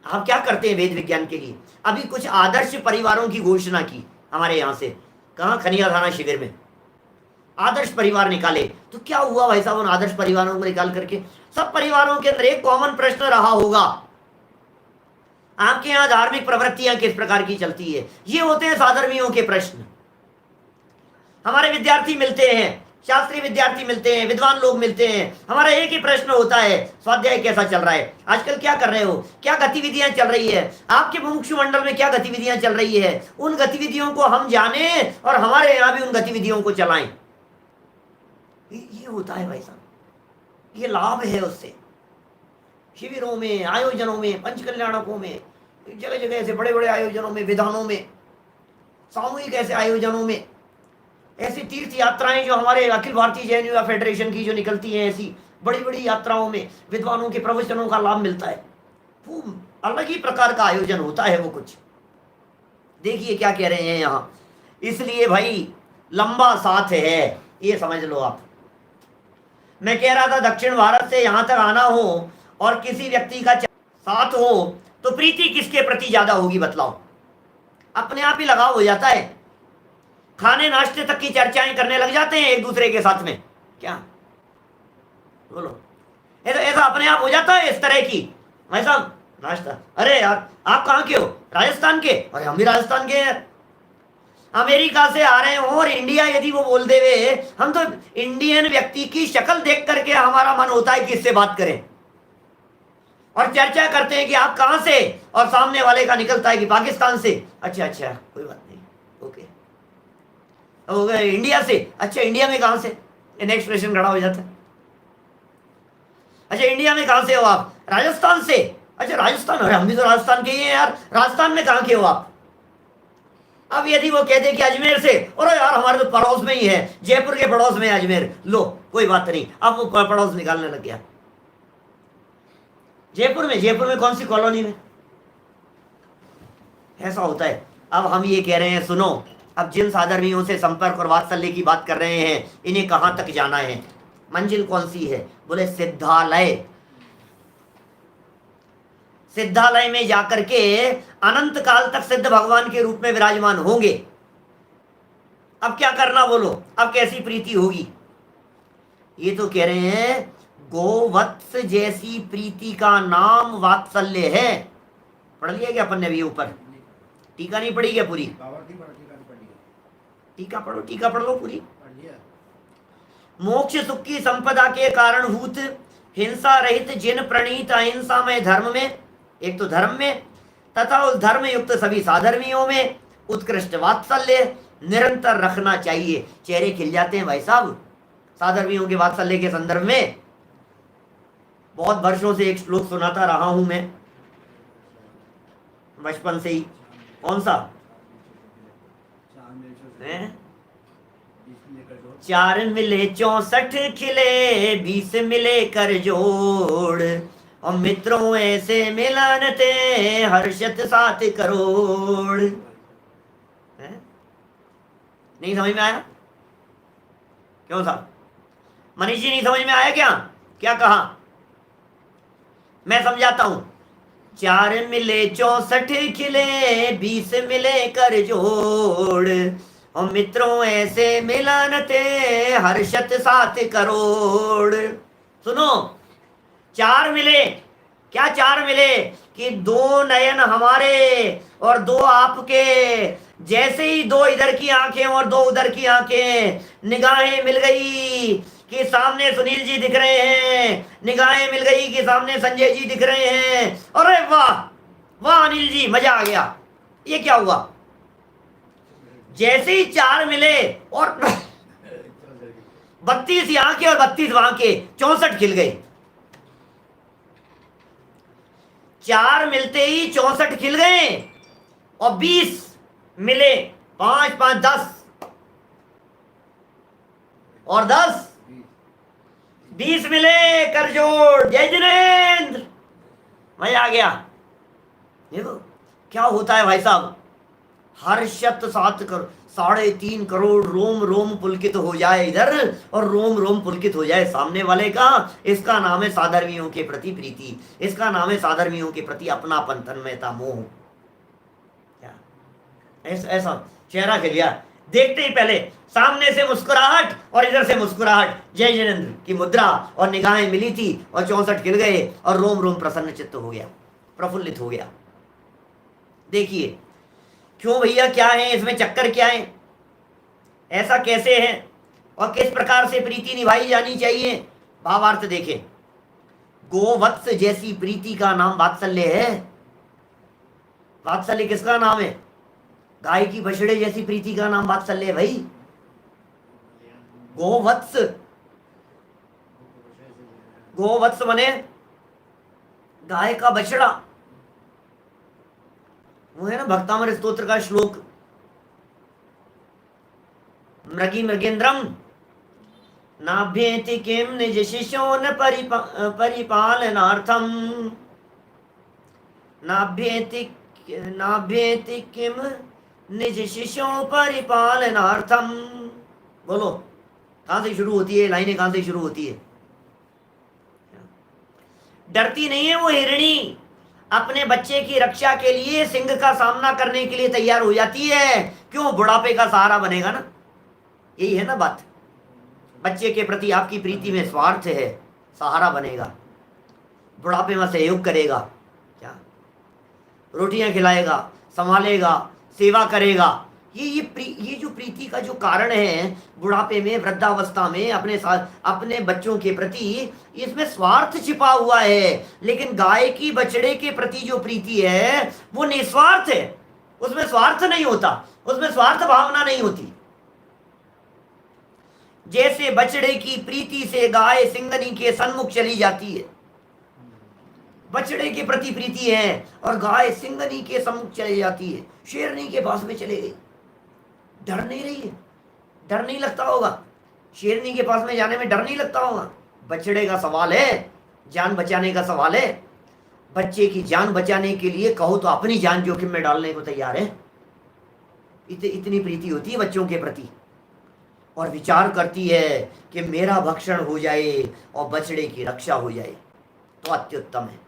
आप क्या करते हैं वेद विज्ञान के लिए। अभी कुछ आदर्श परिवारों की घोषणा की हमारे यहाँ से, कहाँ, खनिया थाना शिविर में आदर्श परिवार निकाले। तो क्या हुआ भाई साहब उन आदर्श परिवारों को निकाल करके, सब परिवारों के अंदर एक कॉमन प्रश्न रहा होगा, आपके यहाँ धार्मिक प्रवृत्तियां किस प्रकार की चलती है, ये होते हैं साधर्मियों के प्रश्न। हमारे विद्यार्थी मिलते हैं, शास्त्रीय विद्यार्थी मिलते हैं, विद्वान लोग मिलते हैं, हमारा एक ही प्रश्न होता है स्वाध्याय कैसा चल रहा है, आजकल क्या कर रहे हो, क्या गतिविधियां चल रही है, आपके मुमुक्षु मंडल में क्या गतिविधियां चल रही है, उन गतिविधियों को हम जाने और हमारे यहाँ भी उन गतिविधियों को चलाएं। ये होता है भाई साहब, ये लाभ है उससे। शिविरों में, आयोजनों में, पंच कल्याणकों में, जगह जगह ऐसे बड़े बड़े आयोजनों में, विधानों में, सामूहिक ऐसे आयोजनों में, ऐसी तीर्थ यात्राएं जो हमारे अखिल भारतीय जैन युवा फेडरेशन की जो निकलती हैं, ऐसी बड़ी बड़ी यात्राओं में विद्वानों के प्रवचनों का लाभ मिलता है। खूब अलग ही प्रकार का आयोजन होता है वो कुछ। देखिए क्या कह रहे हैं यहाँ, इसलिए भाई लंबा साथ है, ये समझ लो आप। मैं कह रहा था दक्षिण भारत से यहाँ तक आना हो और किसी व्यक्ति का साथ हो तो प्रीति किसके प्रति ज्यादा होगी बतलाओ, अपने आप ही लगाव हो जाता है, खाने नाश्ते तक की चर्चाएं करने लग जाते हैं एक दूसरे के साथ में। क्या बोलो, ऐसा अपने आप हो जाता है इस तरह की, भाई साहब नाश्ता, अरे यार आप कहाँ के हो, राजस्थान के, अरे हम भी राजस्थान के हैं, अमेरिका से आ रहे हो और इंडिया यदि वो बोल देवे, हम तो इंडियन व्यक्ति की शक्ल देख करके हमारा मन होता है कि इससे बात करें और चर्चा करते हैं कि आप कहां से, और सामने वाले का निकलता है कि पाकिस्तान से, अच्छा अच्छा कोई बात नहीं, ओके, हो गए इंडिया से, अच्छा इंडिया में कहां से, नेक्स्ट क्वेश्चन खड़ा हो जाता है, अच्छा इंडिया में कहां से हो आप, राजस्थान से, अच्छा राजस्थान, अरे हम भी तो राजस्थान के ही हैं यार, राजस्थान में कहां के हो आप। अब यदि वो कहते कि अजमेर से, अरे यार हमारे तो पड़ोस में ही है, जयपुर के पड़ोस में अजमेर, लो कोई बात नहीं, अब वो पड़ोस निकालने लग गया। जयपुर में कौन सी कॉलोनी में, ऐसा होता है। अब हम ये कह रहे हैं सुनो, अब जिन साधर्मियों से संपर्क और वात्सल्य की बात कर रहे हैं, इन्हें कहां तक जाना है, मंजिल कौन सी है, बोले सिद्धालय। सिद्धालय में जाकर के अनंत काल तक सिद्ध भगवान के रूप में विराजमान होंगे। अब क्या करना बोलो, अब कैसी प्रीति होगी। ये तो कह रहे हैं गोवत्स जैसी प्रीति का नाम वात्सल्य है। पढ़ लिया क्या अपन ने अभी ऊपर, टीका नहीं पढ़ी क्या पूरी, टीका पढ़ो, टीका पढ़ लो पूरी। मोक्ष सुख की संपदा के कारणभूत हिंसा रहित जिन प्रणीत अहिंसा में धर्म में, एक तो धर्म में तथा उस धर्म युक्त सभी साधर्मियों में उत्कृष्ट वात्सल्य निरंतर रखना चाहिए। चेहरे खिल जाते हैं भाई साहब साधर्मियों के वात्सल्य के संदर्भ में। बहुत वर्षों से एक श्लोक सुनाता रहा हूं मैं, बचपन से ही। कौन सा है? 4 मिले 64 खिले, 20 मिले कर जोड़, और मित्रों ऐसे मिलन थे हर्षत 7 करोड़। नहीं समझ में आया क्यों साहब, मनीष जी नहीं समझ में आया क्या, क्या कहा, मैं समझाता हूं। 4 मिले 64 खिले, 20 मिले कर जोड़, और मित्रों ऐसे मिलन थे हर्षत 7 करोड़। सुनो, 4 मिले, क्या 4 मिले कि 2 नयन हमारे और 2 आपके, जैसे ही 2 इधर की आंखें और 2 उधर की आंखें, निगाहें मिल गई कि सामने सुनील जी दिख रहे हैं, निगाहें मिल गई कि सामने संजय जी दिख रहे हैं, अरे वाह वाह अनिल जी मजा आ गया। ये क्या हुआ, जैसे ही 4 मिले और 32 यहाँ के और 32 वहां के, 64 खिल गए। 4 मिलते ही 64 खिल गए, और 20 मिले, 5 5 10, और 10 20 मिले, कर जोड़, जय जिनेन्द्र, मजा आ गया। देखो क्या होता है भाई साहब, हर शत 3.5 करोड़ रोम रोम पुलकित हो जाए इधर, और रोम रोम पुलकित हो जाए सामने वाले का। इसका नाम है साधर्मियों के प्रति प्रीति, इसका नाम है साधर्मियों के प्रति अपनापन, तन्मयता, मोह। क्या ऐसा चेहरा खिल गया देखते ही, पहले सामने से मुस्कुराहट और इधर से मुस्कुराहट, जय जिनेन्द्र की मुद्रा, और निगाहें मिली थी और 64 खिल गए, और रोम रोम प्रसन्न चित्त हो गया, प्रफुल्लित हो गया। देखिए क्यों भैया, क्या है इसमें, चक्कर क्या है, ऐसा कैसे है, और किस प्रकार से प्रीति निभाई जानी चाहिए। भावार्थ देखें, गोवत्स जैसी प्रीति का नाम वात्सल्य है। वात्सल्य किसका नाम है? गाय की बछड़े जैसी प्रीति का नाम वात्सल्य है भाई। गोवत्स, गोवत्स बने गाय का बछड़ा। वो है ना भक्तामृत स्तोत्र का श्लोक, मृगी मृगेन्द्रम नाभ्येति किम निज शिशोन परिपालनार्थम, नाभ्येति किम निज शिशो परिपालनार्थम। बोलो कहां से शुरू होती है लाइनें, कहां से शुरू होती है? डरती नहीं है वो हिरणी, अपने बच्चे की रक्षा के लिए सिंह का सामना करने के लिए तैयार हो जाती है। क्यों? बुढ़ापे का सहारा बनेगा ना, यही है ना बात। बच्चे के प्रति आपकी प्रीति में स्वार्थ है, सहारा बनेगा, बुढ़ापे में सहयोग करेगा, क्या रोटियां खिलाएगा, संभालेगा, सेवा करेगा। ये जो प्रीति का जो कारण है, बुढ़ापे में, वृद्धावस्था में अपने बच्चों के प्रति, इसमें स्वार्थ छिपा हुआ है। लेकिन गाय की बछड़े के प्रति जो प्रीति है वो निस्वार्थ है, उसमें स्वार्थ नहीं होता, उसमें स्वार्थ भावना नहीं होती। जैसे बछड़े की प्रीति से गाय सिंगनी के सन्मुख चली जाती है, बछड़े के प्रति प्रीति है, और गाय सिंगनी के सम्मुख चली जाती है, शेरनी के पास में चले गई, डर नहीं रही है, डर नहीं लगता होगा, शेरनी के पास में जाने में डर नहीं लगता होगा। बछड़े का सवाल है, जान बचाने का सवाल है। बच्चे की जान बचाने के लिए कहो तो अपनी जान जोखिम में डालने को तैयार है। इतनी प्रीति होती है बच्चों के प्रति, और विचार करती है कि मेरा भक्षण हो जाए और बछड़े की रक्षा हो जाए तो अत्युत्तम है।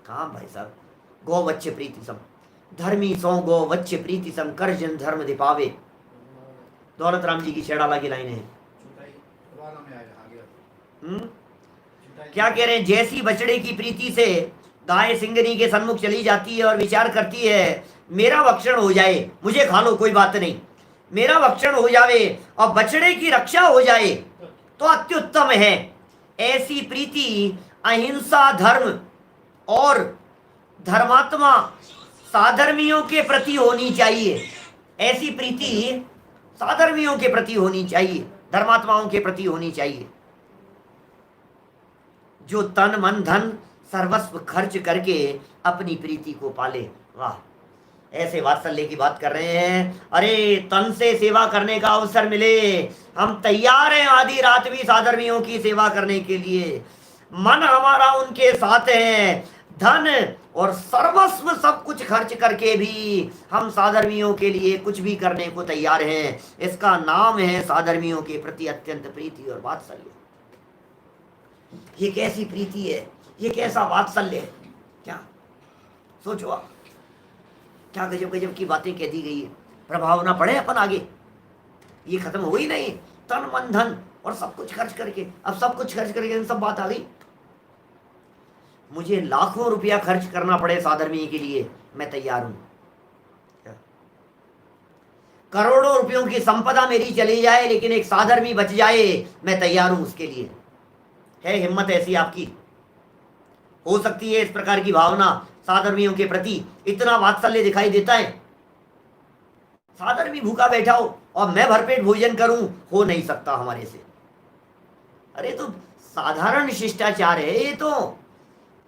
कहाँ भाई साहब, गौ वच्च प्रीति सम, धर्मी सौ गौ वच्च प्रीति सम, कर जन धर्म दिपावे। दौलत राम जी की शेड़ाला की लाइन है। क्या कह रहे हैं? जैसी बछड़े की प्रीति से गाय सिंगनी के सन्मुख चली जाती है और विचार करती है मेरा भक्षण हो जाए, मुझे खा लो कोई बात नहीं, मेरा भक्षण हो जावे और बछड़े की रक्षा हो जाए तो अत्युत्तम है। ऐसी प्रीति अहिंसा धर्म और धर्मात्मा साधर्मियों के प्रति होनी चाहिए। ऐसी प्रीति साधर्मियों के प्रति होनी चाहिए, धर्मात्माओं के प्रति होनी चाहिए, जो तन मन धन सर्वस्व खर्च करके अपनी प्रीति को पाले। वाह, ऐसे वात्सल्य की बात कर रहे हैं। अरे तन से सेवा करने का अवसर मिले, हम तैयार हैं आधी रात भी साधर्मियों की सेवा करने के लिए। मन हमारा उनके साथ है, धन और सर्वस्व सब कुछ खर्च करके भी हम साधर्मियों के लिए कुछ भी करने को तैयार हैं। इसका नाम है साधर्मियों के प्रति अत्यंत प्रीति और वात्सल्य। ये कैसी प्रीति है, ये कैसा वात्सल्य है, क्या सोचो आप, क्या गजब गजब की बातें कह दी गई है। प्रभाव ना पड़े अपन आगे, ये खत्म हो ही नहीं। तन मन धन और सब कुछ खर्च करके, अब सब कुछ खर्च करके सब बात आ गई। मुझे लाखों रुपया खर्च करना पड़े साधर्मी के लिए, मैं तैयार हूं। करोड़ों रुपयों की संपदा मेरी चली जाए लेकिन एक साधर्मी बच जाए, मैं तैयार हूं उसके लिए। है हिम्मत ऐसी आपकी? हो सकती है इस प्रकार की भावना साधर्मियों के प्रति, इतना वात्सल्य दिखाई देता है। साधर्मी भूखा बैठा हो और मैं भरपेट भोजन करूं, हो नहीं सकता हमारे से। अरे तो साधारण शिष्टाचार है ये तो।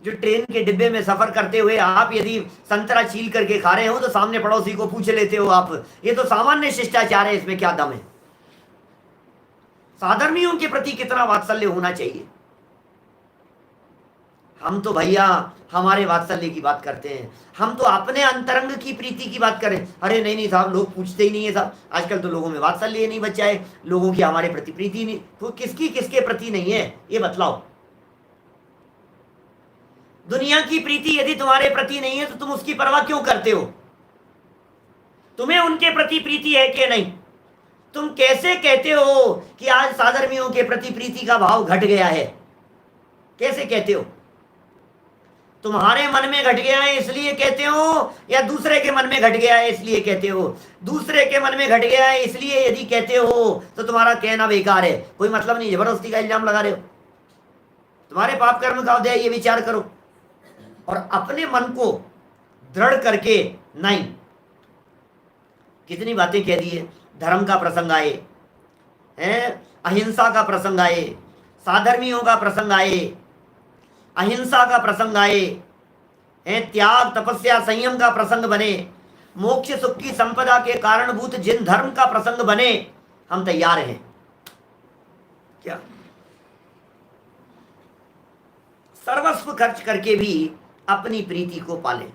जो ट्रेन के डिब्बे में सफर करते हुए आप यदि संतरा छील करके खा रहे हो तो सामने पड़ोसी को पूछ लेते हो आप, ये तो सामान्य शिष्टाचार है, इसमें क्या दम है? साधर्मियों के प्रति कितना वात्सल्य होना चाहिए। हम तो भैया हमारे वात्सल्य की बात करते हैं, हम तो अपने अंतरंग की प्रीति की बात करें। अरे नहीं नहीं साहब, लोग पूछते ही नहीं है साहब, आजकल तो लोगों में वात्सल्य नहीं बचा है, लोगों की हमारे प्रति प्रीति नहीं। तो किसकी किसके प्रति नहीं है ये बतलाओ। दुनिया की प्रीति यदि तुम्हारे प्रति नहीं है तो तुम उसकी परवाह क्यों करते हो? तुम्हें उनके प्रति प्रीति है कि नहीं? तुम कैसे कहते हो कि आज साधर्मियों के प्रति प्रीति का भाव घट गया है? कैसे कहते हो? तुम्हारे मन में घट गया है इसलिए कहते हो, या दूसरे के मन में घट गया है इसलिए कहते हो? दूसरे के मन में घट गया है इसलिए यदि कहते हो तो तुम्हारा कहना बेकार है, कोई मतलब नहीं, जबरदस्ती का इल्जाम लगा रहे हो। तुम्हारे पाप कर्म का उदय, ये विचार करो और अपने मन को दृढ़ करके। नहीं, कितनी बातें कह दी है। धर्म का प्रसंग आए हैं, अहिंसा का प्रसंग आए, साधर्मियों का प्रसंग आए, अहिंसा का प्रसंग आए हैं, त्याग तपस्या संयम का प्रसंग बने, मोक्ष सुख की संपदा के कारणभूत जिन धर्म का प्रसंग बने, हम तैयार हैं। क्या सर्वस्व खर्च करके भी अपनी प्रीति को पालें।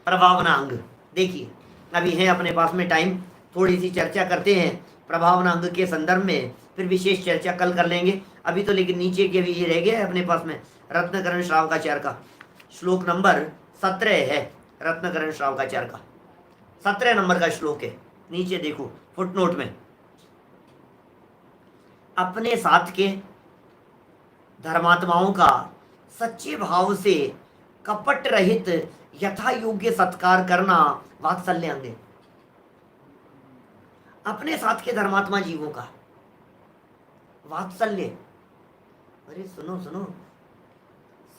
प्रभावना अंग देखिए, अभी है अपने पास में टाइम, थोड़ी सी चर्चा करते हैं प्रभावना अंग के संदर्भ में, फिर विशेष चर्चा कल कर लेंगे। अभी तो लेकिन नीचे के भी ये रह गया है अपने पास में, रत्नकरण श्रावकाचार्य का श्लोक नंबर 17 है। रत्नकरण श्रावकाचार्य का 17 नंबर का श्लोक है, नीचे देखो फुटनोट में। अपने साथ के धर्मात्माओं का सच्चे भाव से कपट रहित यथा योग्य सत्कार करना वात्सल्य अंग है। अपने साथ के धर्मात्मा जीवों का वात्सल्य। अरे सुनो सुनो,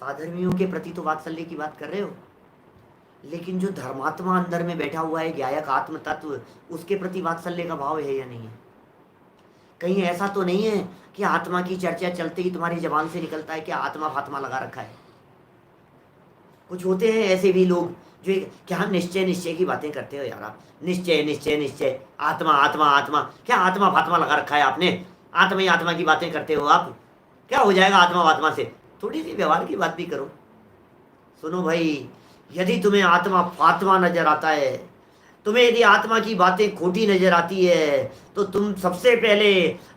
साधर्मियों के प्रति तो वात्सल्य की बात कर रहे हो, लेकिन जो धर्मात्मा अंदर में बैठा हुआ है, ज्ञायक आत्म तत्व, उसके प्रति वात्सल्य का भाव है या नहीं है? कहीं ऐसा तो नहीं है कि आत्मा की चर्चा चलते ही तुम्हारी जबान से निकलता है कि आत्मा फात्मा लगा रखा है। कुछ होते हैं ऐसे भी लोग जो क्या निश्चय निश्चय की बातें करते हो यार आप, निश्चय निश्चय निश्चय, आत्मा आत्मा आत्मा, क्या आत्मा फात्मा लगा रखा है आपने? आत्मा ही आत्मा की बातें करते हो आप, क्या हो जाएगा आत्मा वात्मा से? थोड़ी सी व्यवहार की बात भी करो। सुनो भाई, यदि तुम्हें आत्मा फात्मा नजर आता है, तुम्हें यदि आत्मा की बातें खोटी नजर आती है, तो तुम सबसे पहले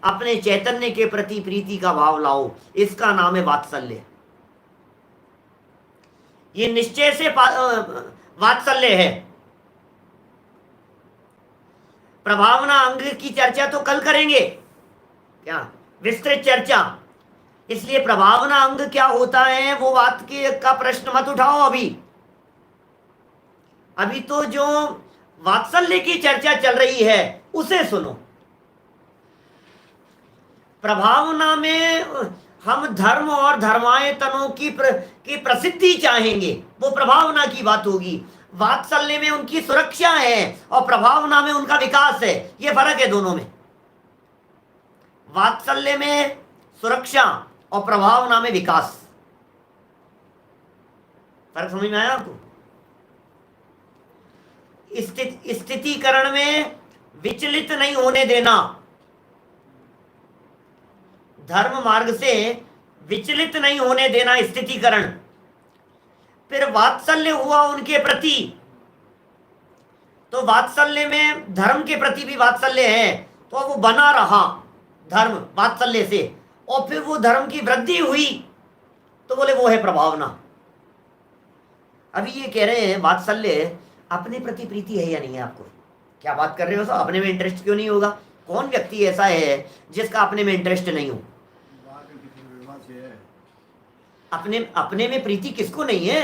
अपने चैतन्य के प्रति प्रीति का भाव लाओ, इसका नाम है वात्सल्य। ये निश्चय से वात्सल्य है। प्रभावना अंग की चर्चा तो कल करेंगे, क्या विस्तृत चर्चा, इसलिए प्रभावना अंग क्या होता है वो बात का प्रश्न मत उठाओ अभी। अभी तो जो वात्सल्य की चर्चा चल रही है उसे सुनो। प्रभावना में हम धर्म और धर्मायतनों की प्रसिद्धि चाहेंगे, वो प्रभावना की बात होगी। वात्सल्य में उनकी सुरक्षा है और प्रभावना में उनका विकास है, ये फर्क है दोनों में। वात्सल्य में सुरक्षा और प्रभावना में विकास, फर्क समझ में आया आपको? स्थितिकरण में विचलित नहीं होने देना, धर्म मार्ग से विचलित नहीं होने देना स्थितिकरण। फिर वात्सल्य हुआ उनके प्रति, तो वात्सल्य में धर्म के प्रति भी वात्सल्य है, तो वो बना रहा धर्म वात्सल्य से, और फिर वो धर्म की वृद्धि हुई तो बोले वो है प्रभावना। अभी ये कह रहे हैं वात्सल्य अपने प्रति प्रीति है या नहीं है आपको? क्या बात कर रहे हो साहब, अपने में इंटरेस्ट क्यों नहीं होगा? कौन व्यक्ति ऐसा है जिसका अपने में इंटरेस्ट नहीं हो? अपने में प्रीति किसको नहीं है?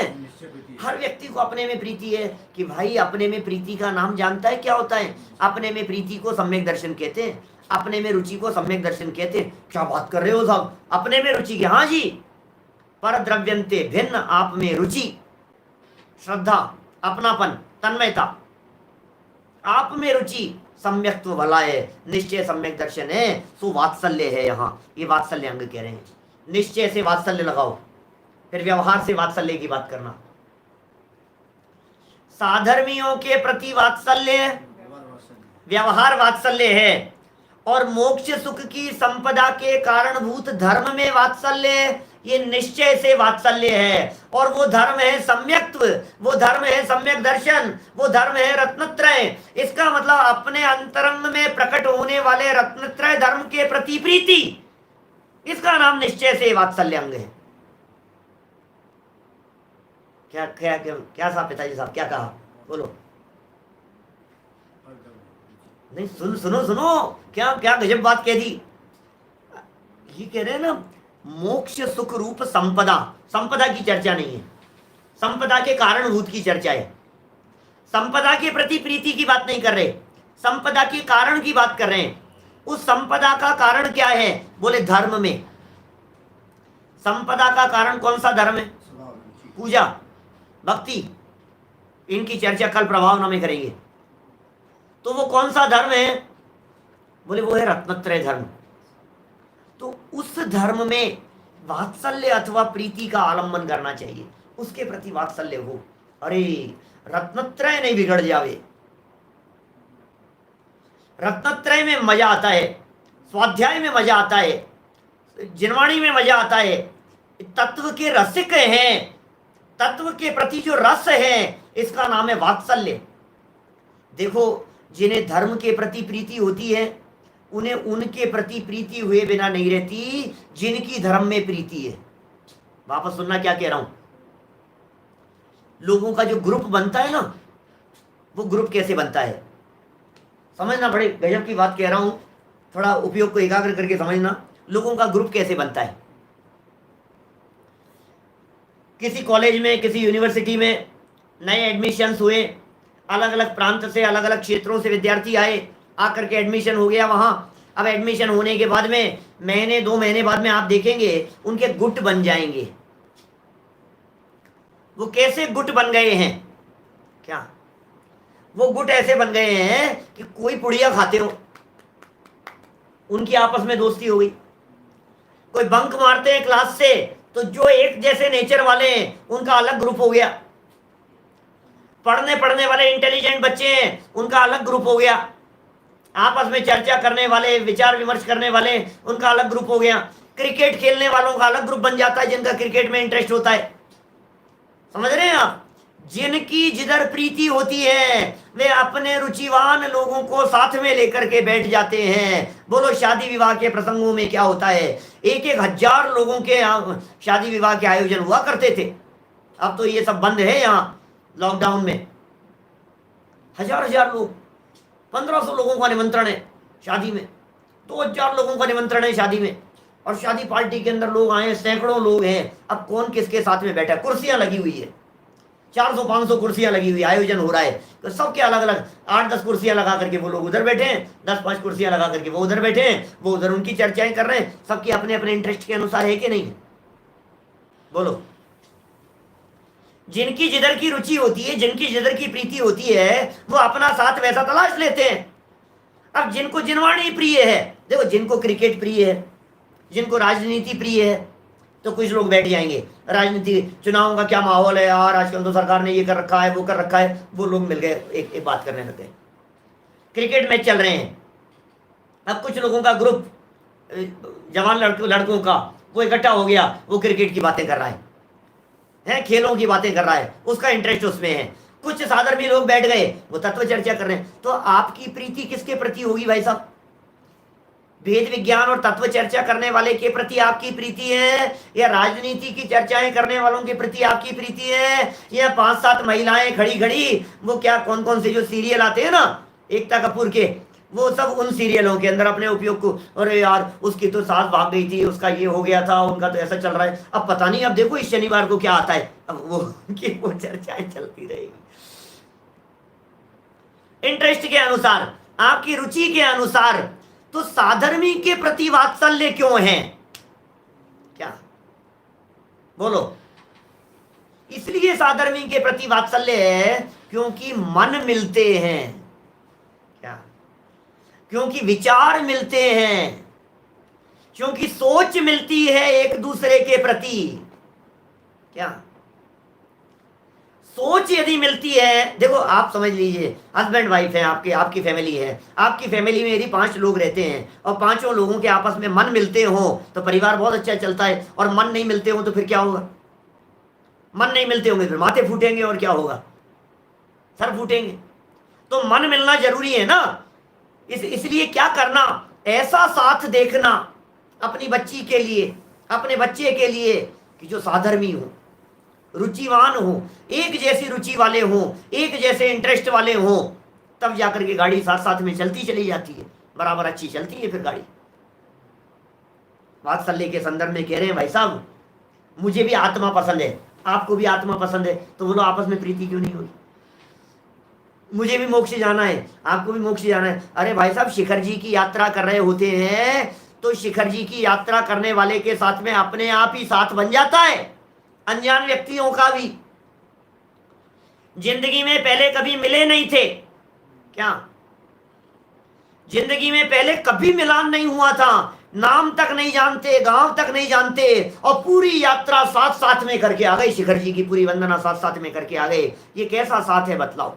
हर व्यक्ति को अपने में प्रीति है कि भाई अपने में प्रीति का नाम जानता है क्या होता है? अपने में प्रीति को सम्यक दर्शन कहते हैं, अपने में रुचि को सम्यक दर्शन कहते हैं। क्या बात कर रहे हो साहब, अपने में रुचि की? हाँ जी, पर द्रव्यंते भिन्न आप में रुचि, श्रद्धा, अपनापन, तन्मयता, आप में रुचि सम्यक्त्व भला है, निश्चय सम्यक दर्शन है, सो वात्सल्य है। यहाँ ये वात्सल्य अंग कह रहे हैं। निश्चय से वात्सल्य लगाओ, फिर व्यवहार से वात्सल्य की बात करना। साधर्मियों के प्रति वात्सल्य, व्यवहार वात्सल्य है, और मोक्ष सुख की संपदा के कारणभूत धर्म में वात्सल्य, ये निश्चय से वात्सल्य है। और वो धर्म है सम्यक्त्व, वो धर्म है सम्यक दर्शन, वो धर्म है रत्नत्रय। इसका मतलब अपने अंतरंग में प्रकट होने वाले रत्नत्रय धर्म के प्रति प्रीति, इसका नाम निश्चय से वात्सल्य अंग है। क्या क्या क्या, क्या साहब पिताजी साहब क्या कहा, बोलो। नहीं सुनो सुनो, क्या क्या गजब बात कह दी। ये कह रहे हैं ना, मोक्ष सुख रूप संपदा, संपदा की चर्चा नहीं है, संपदा के कारणभूत की चर्चा है। संपदा के प्रति प्रीति की बात नहीं कर रहे, संपदा के कारण की बात कर रहे हैं। उस संपदा का कारण क्या है, बोले धर्म में। संपदा का कारण कौन सा धर्म है? पूजा, भक्ति, इनकी चर्चा कल प्रभावना में करेंगे। तो वो कौन सा धर्म है? बोले वो है रत्नत्रय धर्म। तो उस धर्म में वात्सल्य अथवा प्रीति का आलम्बन करना चाहिए, उसके प्रति वात्सल्य हो। अरे रत्नत्रय नहीं बिगड़ जावे, रत्नत्रय में मजा आता है, स्वाध्याय में मजा आता है, जिनवाणी में मजा आता है। तत्व के रसिक हैं, तत्व के प्रति जो रस है, इसका नाम है वात्सल्य। देखो, जिन्हें धर्म के प्रति प्रीति होती है, उन्हें उनके प्रति प्रीति हुए बिना नहीं रहती जिनकी धर्म में प्रीति है। वापस सुनना क्या कह रहा हूं। लोगों का जो ग्रुप बनता है ना, वो ग्रुप कैसे बनता है समझना। बड़े गजब की बात कह रहा हूं, थोड़ा उपयोग को एकाग्र करके समझना। लोगों का ग्रुप कैसे बनता है? किसी कॉलेज में, किसी यूनिवर्सिटी में नए एडमिशन्स हुए, अलग अलग प्रांत से, अलग अलग क्षेत्रों से विद्यार्थी आए, आकर के एडमिशन हो गया वहां। अब एडमिशन होने के बाद में महीने 2 महीने बाद में आप देखेंगे उनके गुट बन जाएंगे। वो कैसे गुट बन गए हैं? क्या वो गुट ऐसे बन गए हैं कि कोई पुड़िया खाते हो, उनकी आपस में दोस्ती हो गई। कोई बंक मारते हैं क्लास से, तो जो एक जैसे नेचर वाले हैं उनका अलग ग्रुप हो गया। पढ़ने वाले इंटेलिजेंट बच्चे हैं, उनका अलग ग्रुप हो गया। आपस में चर्चा करने वाले, विचार विमर्श करने वाले, उनका अलग ग्रुप हो गया। क्रिकेट खेलने वालों का अलग ग्रुप बन जाता है, जिनका क्रिकेट में इंटरेस्ट होता है। समझ रहे हैं आप? जिनकी जिधर प्रीति होती है, वे अपने रुचिवान लोगों को साथ में लेकर के बैठ जाते हैं। बोलो, शादी विवाह के प्रसंगों में क्या होता है, 1-1 हजार लोगों के शादी विवाह के आयोजन हुआ करते थे। अब तो ये सब बंद है। यहाँ लॉकडाउन में हजार लोग, 1500 लोगों का निमंत्रण है शादी में, 2000 लोगों का निमंत्रण है शादी में, और शादी पार्टी के अंदर लोग आए, सैकड़ों लोग हैं। अब कौन किसके साथ में बैठा है? कुर्सियां लगी हुई है, 400-500 कुर्सियां लगी हुई, आयोजन हो रहा है। तो सबके अलग अलग 8-10 कुर्सियां लगा करके वो लोग उधर बैठे हैं, 10-5 कुर्सियां लगा करके वो उधर बैठे हैं, वो उधर उनकी चर्चाएं कर रहे हैं। सबकी अपने अपने इंटरेस्ट के अनुसार है कि नहीं है? बोलो। जिनकी जिधर की रुचि होती है, जिनकी जिधर की प्रीति होती है, वो अपना साथ वैसा तलाश लेते हैं। अब जिनको जिनवाणी प्रिय है, देखो, जिनको क्रिकेट प्रिय है, जिनको राजनीति प्रिय है, तो कुछ लोग बैठ जाएंगे। राजनीति, चुनाव का क्या माहौल है यार, आजकल तो सरकार ने ये कर रखा है, वो कर रखा है, वो लोग मिल गए, एक बात करने लगे। क्रिकेट मैच चल रहे हैं, अब कुछ लोगों का ग्रुप, जवान लड़कों का, वो इकट्ठा हो गया, वो क्रिकेट की बातें कर रहा है, खेलों की बातें कर रहा है, उसका इंटरेस्ट उसमें है। कुछ साधर्मी लोग बैठ गए, वो तत्व चर्चा कर रहे हैं। तो आपकी प्रीति किसके प्रति होगी भाई साहब? वेद विज्ञान और तत्व चर्चा करने वाले के प्रति आपकी प्रीति है, या राजनीति की चर्चाएं करने वालों के प्रति आपकी प्रीति है, या 5-7 महिलाएं खड़ी खड़ी, वो क्या कौन से जो सीरियल आते हैं ना एकता कपूर के, वो सब उन सीरियलों के अंदर अपने उपयोग को, अरे यार उसकी तो सास भाग गई थी, उसका ये हो गया था, उनका तो ऐसा चल रहा है, अब पता नहीं, अब देखो इस शनिवार को क्या आता है, अब वो चर्चाएं चलती रहेगी। इंटरेस्ट के अनुसार, आपकी रुचि के अनुसार। तो साधर्मी के प्रति वात्सल्य क्यों है? क्या बोलो? इसलिए साधर्मी के प्रति वात्सल्य है क्योंकि मन मिलते हैं। क्या क्योंकि विचार मिलते हैं, क्योंकि सोच मिलती है एक दूसरे के प्रति। क्या सोच यदि मिलती है, देखो आप समझ लीजिए, हस्बैंड वाइफ है, आपकी फैमिली है, आपकी फैमिली में यदि 5 लोग रहते हैं और पांचों लोगों के आपस में मन मिलते हो तो परिवार बहुत अच्छा चलता है, और मन नहीं मिलते हो तो फिर क्या होगा? मन नहीं मिलते होंगे फिर माथे फूटेंगे, और क्या होगा? सर फूटेंगे। तो मन मिलना जरूरी है ना। इसलिए क्या करना, ऐसा साथ देखना अपनी बच्ची के लिए, अपने बच्चे के लिए, कि जो साधर्मी हो, रुचिवान हो, एक जैसी रुचि वाले हो, एक जैसे इंटरेस्ट वाले हो, तब जाकर के गाड़ी साथ साथ में चलती चली जाती है, बराबर अच्छी चलती है फिर गाड़ी। वात्सल्य के संदर्भ में कह रहे हैं, भाई साहब मुझे भी आत्मा पसंद है, आपको भी आत्मा पसंद है, तो बोलो आपस में प्रीति क्यों नहीं होगी? मुझे भी मोक्ष जाना है, आपको भी मोक्ष जाना है। अरे भाई साहब शिखर जी की यात्रा कर रहे होते हैं, तो शिखर जी की यात्रा करने वाले के साथ में अपने आप ही साथ बन जाता है अनजान व्यक्तियों का भी। जिंदगी में पहले कभी मिले नहीं थे क्या? जिंदगी में पहले कभी मिलान नहीं हुआ था, नाम तक नहीं जानते, गांव तक नहीं जानते, और पूरी यात्रा साथ साथ में करके आ गए, शिखर जी की पूरी वंदना साथ साथ में करके आ गए। ये कैसा साथ है बतलाओ?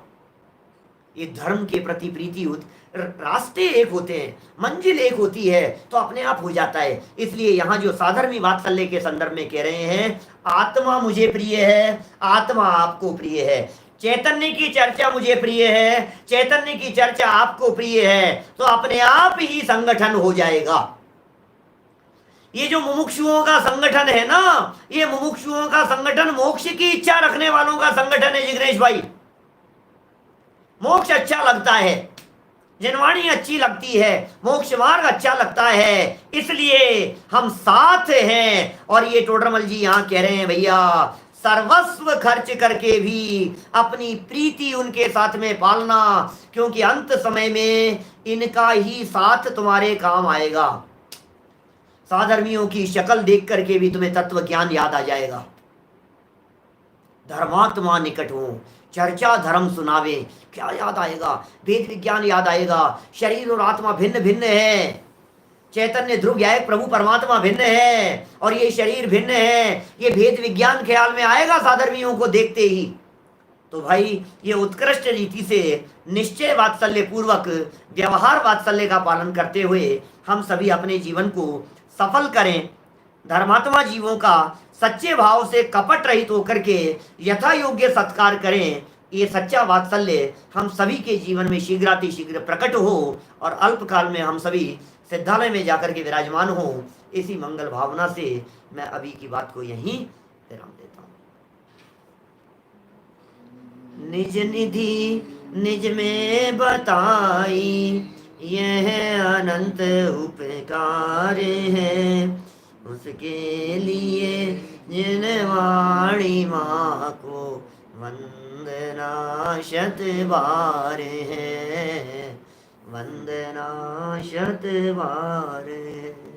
ये धर्म के प्रति प्रीति होती, रास्ते एक होते हैं, मंजिल एक होती है, तो अपने आप हो जाता है। इसलिए यहाँ जो साधर्मी वात्सल्य के संदर्भ में कह रहे हैं, आत्मा मुझे प्रिय है, आत्मा आपको प्रिय है, चैतन्य की चर्चा मुझे प्रिय है, चैतन्य की चर्चा आपको प्रिय है, तो अपने आप ही संगठन हो जाएगा। ये जो मुमुक्षुओं का संगठन है ना, ये मुमुक्षुओं का संगठन मोक्ष की इच्छा रखने वालों का संगठन है जिग्नेश भाई। मोक्ष अच्छा लगता है, जनवाणी अच्छी लगती है, मोक्ष मार्ग अच्छा लगता है, इसलिए हम साथ हैं। और ये टोडरमल जी यहाँ कह रहे हैं, भैया सर्वस्व खर्च करके भी अपनी प्रीति उनके साथ में पालना, क्योंकि अंत समय में इनका ही साथ तुम्हारे काम आएगा। साधर्मियों की शक्ल देख करके भी तुम्हें तत्व ज्ञान याद आ जाएगा। धर्मात्मा निकट हो, चर्चा धर्म सुनावे, क्या याद आएगा? वेद विज्ञान याद आएगा। शरीर और आत्मा भिन्न भिन्न है, चैतन्य ध्रुव गायक प्रभु परमात्मा भिन्न है, और ये शरीर भिन्न है, ये भेद विज्ञान ख्याल में आएगा साधर्मियों को देखते ही। तो भाई ये उत्कृष्ट रीति से निश्चय वात्सल्य पूर्वक व्यवहार वात्सल्य का पालन करते हुए हम सभी अपने जीवन को सफल करें, धर्मात्मा जीवों का सच्चे भाव से कपट रहित होकर के यथा योग्य सत्कार करें। ये सच्चा वात्सल्य हम सभी के जीवन में शीघ्रातिशीघ्र प्रकट हो, और अल्पकाल में हम सभी सिद्धालय में जाकर के विराजमान हो। इसी मंगल भावना से मैं अभी की बात को यहीं विराम देता हूँ। निज निधि निज में बताई, यह अनंत उपकार है, उसके लिए जिन वाणी माँ को वंदना शत बार है, वंदना शत बार है।